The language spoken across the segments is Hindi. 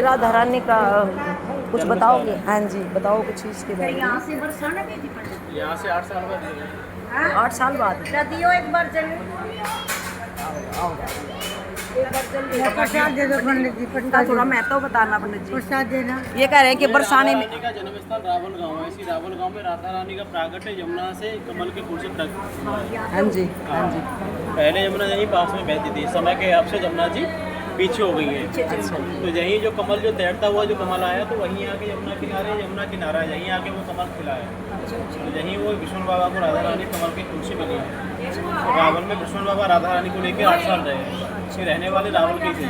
राधा रानी का कुछ बताओगे? हाँ जी, बताओ कुछ इसके बारे में। यहाँ से बरसाना भी थी पंडित। यहाँ से 8 साल बाद 8 साल बाद दियो एक बार जल प्रसाद दे दो पंडित जी। इनका थोड़ा महत्व बताना पंडित जी। प्रसाद देना। ये कह रहे हैं कि बरसाने में रानी का जन्म स्थल रावल गांव है। इसी रावल गांव में राधा रानी का प्रागट्य यमुना से कमल के फूल से प्रागट्य हुआ है। हाँ जी, हाँ जी। पहले यमुना यहीं पास में बहती थी, समय के हिसाब से यमुना जी पीछे हो गई है। तो यहीं जो कमल जो तैरता हुआ जो कमल आया तो वहीं आके यमुना किनारा यहीं आके वो कमल खिला है। तो यहीं वो विष्णु बाबा को राधा रानी कमल के फूल से मिली है। तो रावल में विष्णु बाबा राधा रानी को लेकर 8 साल रहे। इसके रहने वाले रावल के थे।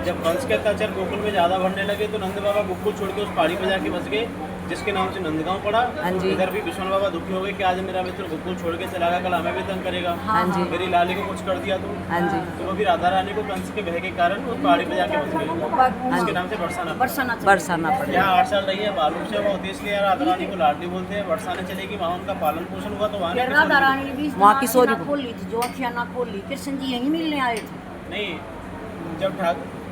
जब कंस के अत्याचार गोकुल में ज़्यादा बढ़ने लगे तो नंद बाबा गोकुल छोड़ के उस पहाड़ी पर जाके बस गए, जिसके नाम से नंदगांव पड़ा। इधर भी विष्णु बाबा दुखी हो गए कि आज मेरा मित्र गोकुल छोड़ के चला गया, कल हमें भी तंग करेगा। मेरी लाली को कुछ कर दिया तो वो भी राधा रानी को कंस के भय के कारण उस पहाड़ी पे जाके बस गई, जिसके नाम से बरसाना पड़ा। यहाँ 8 साल रही है। मालूम से वो होती इसलिए राधा रानी को लाडली बोलते हैं। बरसाने चलेगी, वहाँ उनका पालन पोषण हुआ तो राधा रानी भी वहाँ किशोरी खोल ली थी, जो अखियाना खोल ली। कृष्ण जी यहीं मिलने आए थे। नहीं, जब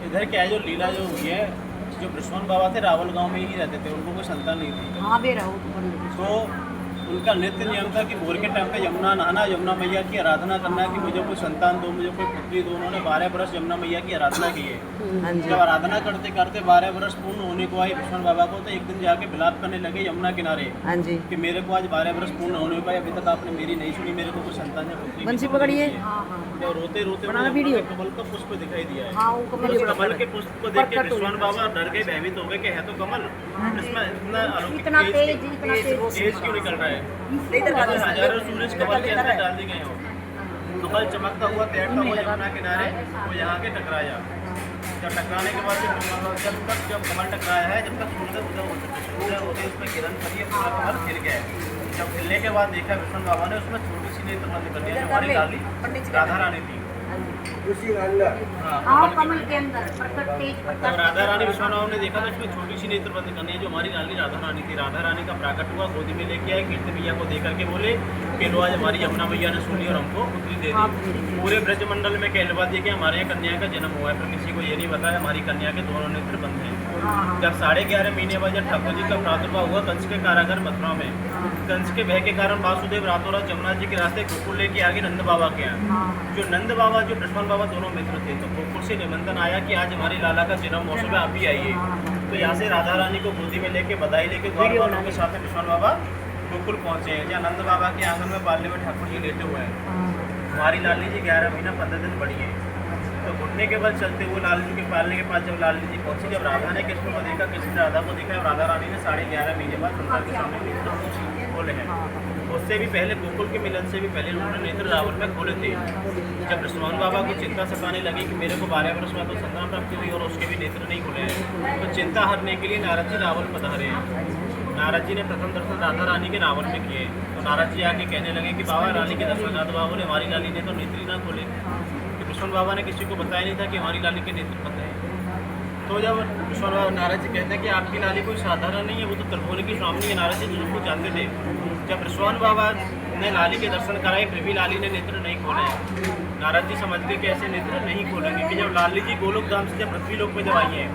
इधर क्या है जो लीला जो हुई है, जो बृषभान बाबा थे रावल गांव में ही रहते थे, उनको कोई संतान नहीं थी। हाँ बे रहो तो उनका नित्य नियम था कि भोर के टाइम पे यमुना नहाना, यमुना मैया की आराधना करना कि मुझे कोई संतान दो, मुझे कोई पुत्री दो। उन्होंने 12 वर्ष यमुना मैया की आराधना की है। जब आराधना करते करते 12 वर्ष पूर्ण होने को आए विष्णु बाबा को, तो एक दिन जाके विलाप करने लगे यमुना किनारे कि मेरे को आज 12 वर्ष पूर्ण होने को आए, अभी तक आपने मेरी नहीं सुनी, मेरे को कोई संतान या पुत्री। बंसी पकड़िए। जब रोते रोते कमल का पुष्प दिखाई दिया है। कमल के पुष्प को देख के विष्णु बाबा डर गए, भयभीत हो गए कि है तो कमल, इसमें इतना अलौकिक तेज क्यों निकल रहा है। हजारों सूरज कमल के अंदर डाल दिए गए हो। कमल चमकता हुआ तैरता हुआ यमुना किनारे वो यहाँ के टकराया। जब टकराने के बाद जब कमल टकराया है, जब तक सूर्य उदय होते उसमें किरण पड़ी है, पूरा कमल गिर गया है। जब खिलने के बाद देखा विष्णु बाबा ने, उसमें छोटी सी नेत्र बंद कर दिया, जो हमारी लाली राधा रानी थी। कमल के अंदर जब राधा रानी विष्णु बाबा ने देखा तो उसमें छोटी सी नेत्र बंद करनी है, जो हमारी लाली राधा रानी थी। राधा रानी का प्राकट हुआ, गोदी में लेके आए, कीर्ति मैया को देकर के बोले कि लो आज हमारी यमुना मैया ने सुनी और हमको पुत्री दे दी। पूरे ब्रज मंडल में कहलवा दी कि हमारे यहाँ कन्या का जन्म हुआ है, पर किसी को ये नहीं बताया हमारी कन्या के दोनों नेत्र बंद हैं। जब 11:30 महीने बाद जब ठाकुर जी का प्रादुर्भाव हुआ कंस के कारागार मथुरा में, कंस के भय के कारण वासुदेव रातों रात जमुना जी के रास्ते गोकुल लेके आगे नंद बाबा के यहाँ। जो नंद बाबा जो बृषभान बाबा दोनों मित्र थे, तो गोकुल से निमंत्रण आया कि आज हमारी लाला का जन्म मौसम है, आप भी आइए। तो यहाँ से राधा रानी को गोदी में लेके बधाई लेके द्वार वालों के साथ बृषभान बाबा गोकुल पहुँचे हैं, जहाँ नंद बाबा के आंगन में पालने में ठाकुर जी लेटे हुए हैं। हमारी लाली जी 11 महीना 15 दिन बड़ी है। तो घुटने के बल चलते हुए लाली जी के पालने के पास जब लाली जी पहुंची, जब राधा ने कृष्ण को देखा, कृष्ण ने राधा को देखा, और राधा रानी ने 11.5 महीने बाद संसार के सामने नेत्र खोले हैं। उससे भी पहले गोकुल के मिलन से भी पहले उन्होंने नेत्र रावण में खोले थे। जब बृषभान बाबा को चिंता सताने लगी कि मेरे को 12 वर्ष में तो संतान प्राप्ति हुई और उसके भी नेत्र नहीं खुले हैं, तो चिंता हरने के लिए नारद जी रावण पधारे हैं। नारद जी ने प्रथम दर्शन राधा रानी के रावण में किए। तो नारद जी आके कहने लगे कि बाबा रानी के दर्शन नाथ बाबू ने हमारी लाली ने तो नेत्र ही ना खोले। विष्णु बाबा ने किसी को बताया नहीं था कि हमारी लाली के नेत्र बंद है। तो जब विष्णु बाबा नारद जी कहते हैं कि आपकी लाली कोई साधारण नहीं है, वो तो त्रिभुवन की स्वामी है। नारद जी उसको जानते थे। जब विष्णु बाबा ने लाली के दर्शन कराए फिर भी लाली ने नेत्र नहीं खोले। नारद जी समझ गए कि ऐसे नेत्र नहीं खोलेंगे। कि जब लाली जी गोलोक धाम से जब पृथ्वी लोक में जब आई है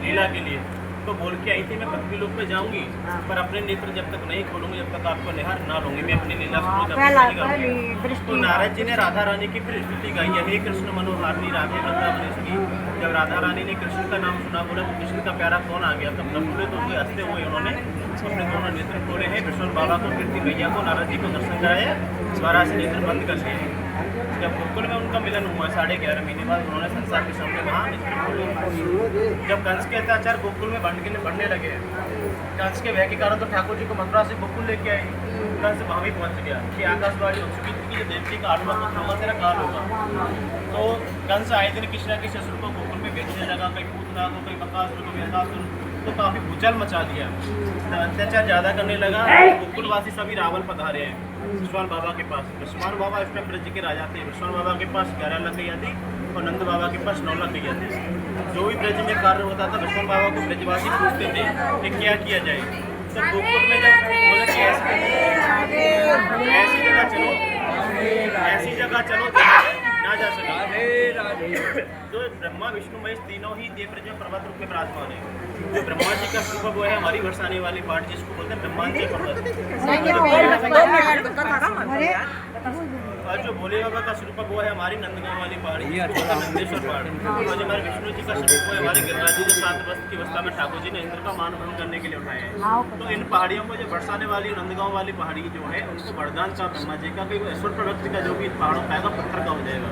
लीला के लिए, तो बोल के आई थी मैं पृथ्वी लोक में जाऊंगी, पर अपने नेत्र जब तक नहीं खोलूंगी, जब तक आपको निहार ना लूंगी, मैं अपनी लीला शुरू। तो नारद जी ने राधा रानी की फिर स्तुति गाई है, हे कृष्ण मनोहारिणी राधे वृंदावनेश्वरी। जब राधा रानी ने कृष्ण का नाम सुना, बोला तो कृष्ण का प्यारा कौन आ गया, तब प्रफुल्लित तो हुए, हंसते हुए उन्होंने अपने दोनों नेत्र खोले हैं। विष्णु बाबा को कीर्ति मैया को नारद जी को दर्शन कराया, 12 से नेत्र बंद कर दिए। जब गोकुल में उनका मिलन हुआ 11.5 महीने बाद, उन्होंने संसार के सामने वहाँ नेत्र खोले। जब कंस के अत्याचार गोकुल में बढ़ने लगे, कंस के भय के कारण तो ठाकुर जी को मथुरा से गोकुल लेके आए। कंस वहाँ भी पहुँच गया कि आकाशवाणी हो चुकी थी कि देवती का आत्मा को होगा, तेरा काल होगा। तो कंस आए दिन किसी न किसी असुर को गोकुल में बेचने लगा, कहीं पूतना को, कहीं बकासुर को, बेतासुर, तो काफ़ी भूचाल मचा दिया। अत्याचार ज़्यादा करने लगा। गोकुलवासी सभी रावल पधारे हैं विष्णु बाबा के पास। विष्णु बाबा इस टाइम ब्रज के राजा थे। विष्णु बाबा के पास 11 लाख गैया थी और नंद बाबा के पास 9 लाख गैया थी। जो भी ब्रज में कार्य होता था विष्णु बाबा को ब्रजवासी पूछते थे कि क्या किया जाए। तो गोकुल में जब बोले कि ऐसी जगह चलो, ऐसी जगह चलो ना जाना जा सके। जो ब्रह्मा विष्णु महेश तीनों ही देव प्रजा पर्वत रूप में विराजमान है। जो ब्रह्मा जी का स्वरूप वो है हमारी बरसाने वाली पहाड़ जिसको बोलते हैं ब्रह्मांचल पर्वत। और जो भोले बाबा का स्वरूप वो है हमारी नंदगांव वाली पहाड़ी नंदेश्वर पहाड़। और जो हमारे विष्णु जी का स्वरूप है हमारे गिरिराज जी जो 7 वर्ष की अवस्था में ठाकुर जी ने इंद्र का मान भंग करने के लिए उठाए हैं। तो इन पहाड़ियों को जो बरसाने वाली नंदगांव वाली पहाड़ी जो है उनको वरदान का ब्रह्मा जी का कि वो ईश्वर प्रवृत्ति का जो भी पहाड़ों पाएगा पत्थर का हो जाएगा।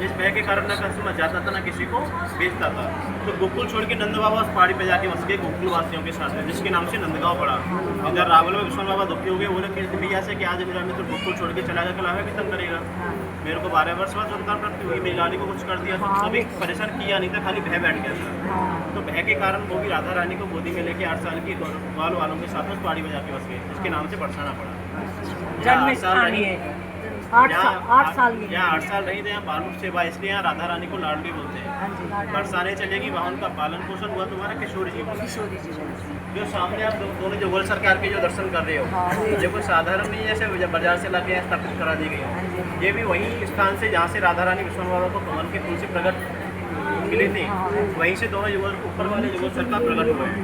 जिस भय के कारण न कंसुमा जाता था ना किसी को बेचता था। तो गोकुल छोड़ के नंद बाबा उस पहाड़ी पे जाके बस गए गोकुल वासियों के साथ में जिसके नाम से नंदगांव पड़ा। अगर रावल में विष्णु बाबा दुखी हो गए बोले कि भैया से कि आज मेरा मित्र गोकुल छोड़ के चला गया कला कितन करेगा। मेरे को 12 वर्ष बाद संतान प्राप्ति हुई मेरी लाली को कुछ कर दिया तो कभी परेशान किया नहीं था खाली भय बैठ गया था। तो भय के कारण वो भी राधा रानी को गोदी में लेके 8 साल की ग्वाल वालों के साथ उस पहाड़ी में जाके बस गए जिसके नाम से बरसाना पड़ा। 8 साल रही 8 साल की यहाँ 8 साल रही थे यहाँ बालू सेवा इसलिए यहाँ राधा रानी को लाडली बोलते हैं। बरसाने चलेगी वहाँ उनका पालन पोषण हुआ तुम्हारा किशोरी जी। जो सामने आप दोनों जो गोल सरकार के जो दर्शन कर रहे हो ये कोई साधारण नहीं है जैसे बाजार से लाके यहाँ स्थापित करा दी गई। ये भी वही स्थान से जहाँ से राधा रानी विष्णु बाबा को कमल के फूल से प्रकट मिली थी वहीं से दोनों युगल ऊपर वाले युगल सरकार प्रकट हुए हैं।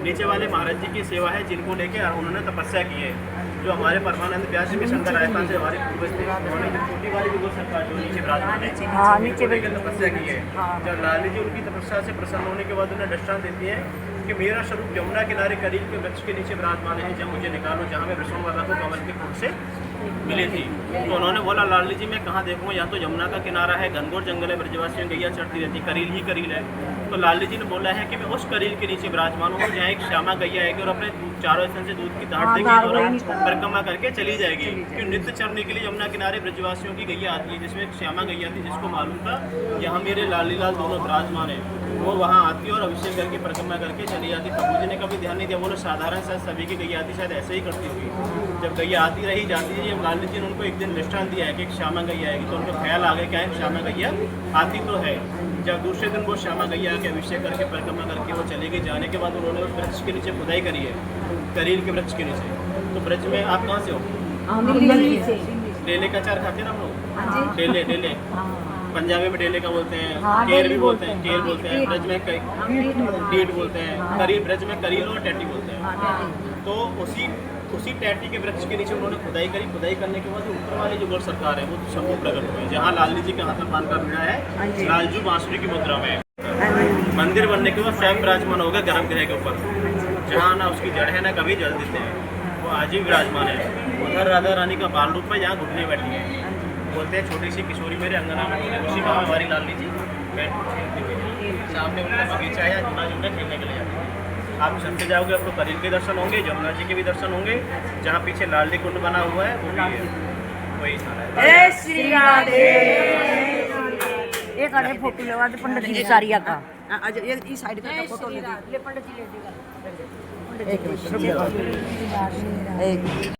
नीचे वाले महाराज जी की सेवा है जिनको लेके उन्होंने तपस्या की है। जो हमारे परमानंद व्यास जी शंकर राजस्थान से हमारे पूर्वज थे उन्होंने जो छोटी वाली युगल सरकार जो नीचे विराजमान है नीचे लेकर तपस्या की है। जब लाली जी उनकी तपस्या से प्रसन्न होने के बाद उन्हें दृष्टांत देती है कि मेरा स्वरूप यमुना किनारे करीब के वृक्ष के नीचे विराजमान है जब मुझे निकालो जहाँ मैं विष्णु बाबा को कमल के फूल से मिली थी। तो उन्होंने बोला लाली जी मैं कहाँ देखूँ या तो यमुना का किनारा है घनघोर जंगल है ब्रजवासियों गैया चढ़ती रहती करील ही करील है। तो लाली जी ने बोला है कि मैं उस करील के नीचे विराजमान हूँ जहाँ एक श्यामा गैया आएगी और अपने चारों स्थल से दूध की धार देगी और परिक्रमा करके चली जाएगी। क्योंकि नृत्य चढ़ने के लिए यमुना किनारे ब्रजवासियों की गैया आती है जिसमें एक श्यामा गैया थी जिसको मालूम था यहाँ मेरे लाली लाल दोनों विराजमान है। वो वहाँ आती और अभिषेक करके परिक्रमा करके चली जाती। प्रभु जी ने कभी ध्यान नहीं दिया बोलो साधारण शायद सभी की गैया आती शायद ऐसे ही करती होगी। जब गैया आती रही जाती है जब लाली जी ने उनको एक दिन दृष्टांत दिया है कि एक श्यामा गैया आएगी तो उनको ख्याल आ गया क्या है श्यामा गैया आती तो है। जब दूसरे दिन वो श्यामा गैया के अभिषेक करके परिक्रमा करके वो चली गई जाने के बाद उन्होंने उस वृक्ष के नीचे खुदाई करी है करील के वृक्ष के नीचे। तो वृक्ष में आप कहाँ से हो? डेले का अचार खाते ना हम लोग डेले डेले पंजाबी में डेले का बोलते हैं केर भी बोलते हैं केर बोलते हैं ब्रज में टीट बोलते हैं करील ब्रज में करील और टैटी बोलते हैं। तो उसी टैटी के वृक्ष के नीचे उन्होंने खुदाई करी। खुदाई करने के बाद ऊपर वाली जो गौर सरकार है वो शंभू प्रकट हुई जहाँ लाली जी के हाथ में पान का बीड़ा है लालजू बांसुरी की मुद्रा में। मंदिर बनने के बाद स्वयं विराजमान हो गया गर्भ गृह के ऊपर जहाँ ना उसकी जड़ है ना कभी जल देते हैं वो आज ही विराजमान है। उधर राधा रानी का बाल रूप है जहाँ घुटने बैठी है बोलते हैं छोटी सी किशोरी मेरे अंगना में उसी में हमारी लाली जी बैठ खेलती हुई सामने उनका बगीचा है झूला झूलने खेलने के लिए जाती है। आप चलते जाओगे आपको करील के दर्शन होंगे जमुना जी के भी दर्शन होंगे जहाँ पीछे लाली कुंड बना हुआ है वो भी है वही सारा एक अरे फोटो लेवा दे पंडित जी सारिया का ये इस साइड का फोटो ले ले पंडित जी ले एक